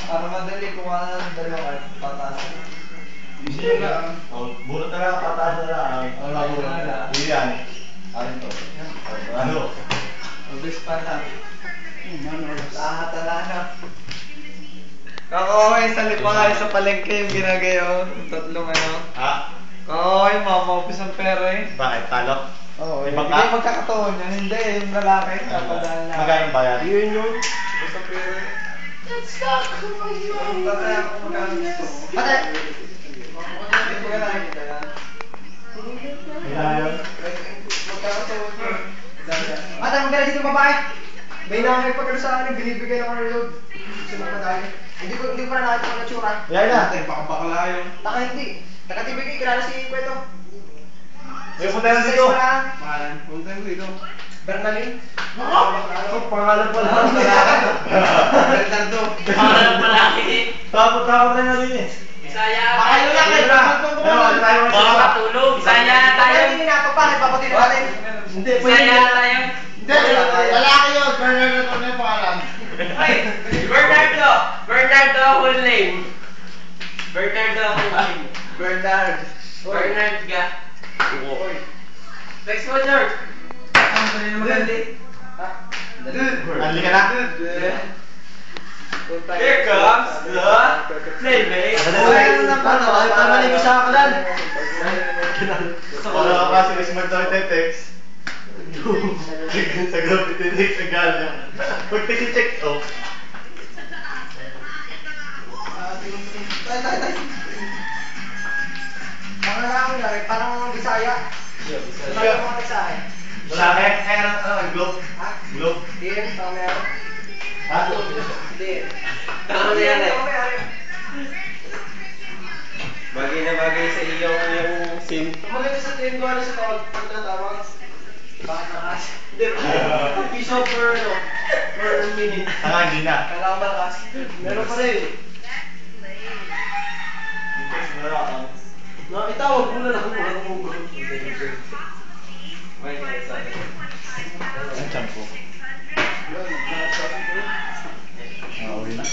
Para madali, kuha na ng dalawa at pataas. Hindi na. Bunot na lang, pataas na lang. Ang laburo. Hindi yan. Ano to? Ano? Mabilis pa lang. Lahat na. Kakaway sa lipangan sa palengke yung ginagayo. Tatlong ano. Ha? Kakaway, mamapis ang pera eh. Bakit? Talo? Oo, Ibang hindi ka? magkakataon yan. Hindi, yung lalaki. Napadaan lang. Magkano ba yan? Yun yun. Basta pera eh. Let's talk about you. Tatay ako magkano gusto. Tatay! Hindi ko na nakikita yan. Ilan? Magkakataon yun. Tatay, magkala dito babae. May namin pagkano sa akin, binibigay ng reload. Gusto mo madali. Hindi ko pa na nakita ng natsura. Yan na. Baka bakla yun. Taka hindi. Taga-tibig, kilala si Kweto. May punta na dito. Pangalan. Punta mo dito. Bernalin. Ang pangalan pala. Bernardo. Pangalan pala eh. Takot na nga din eh. Bisaya. Baka yun lang eh. Baka matulog. Bisaya tayo. Hindi nato pa. Ipapatid natin. Hindi, Bisaya tayo. Hindi, lalaki yun. Bernardo ito na yung pangalan. Ay, Bernardo. Bernardo full name. Bernardo full name. Bernard. Bernard ka. Next one, George. Ang dali naman dali. Anli ka na? Here comes the playmate. Tamali ko sa kanan. Wala ka kasi may smart toy text. Sa group ititik sa gala. Pag-text check oh. Mga lang na rin, parang Bisaya. Bisaya mo mga sa akin. Sa akin? Ano? Globe? Ha? Globe? Diyan, tama meron. Ha? Diyan. Tama na yan eh. Tama yan. Bagay na bagay sa yung sim. Maganda sa team ko, ano sa tawag, pagkatawag? Bakit nakas? Hindi ba? Piso per minute. Saka hindi na. Kailangan malakas. Meron pa rin. Itawag mo na lang kung ano mo. Ang champo. Uwi na.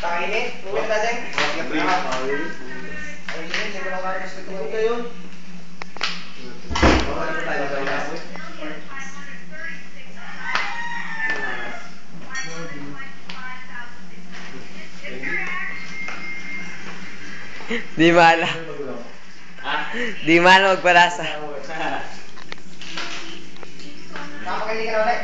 Kainit? Uwi na din? Ay, hindi mo lang karos na tuwag kayo. Di mala. Di mala magparasa. Nakapagalikan ulit.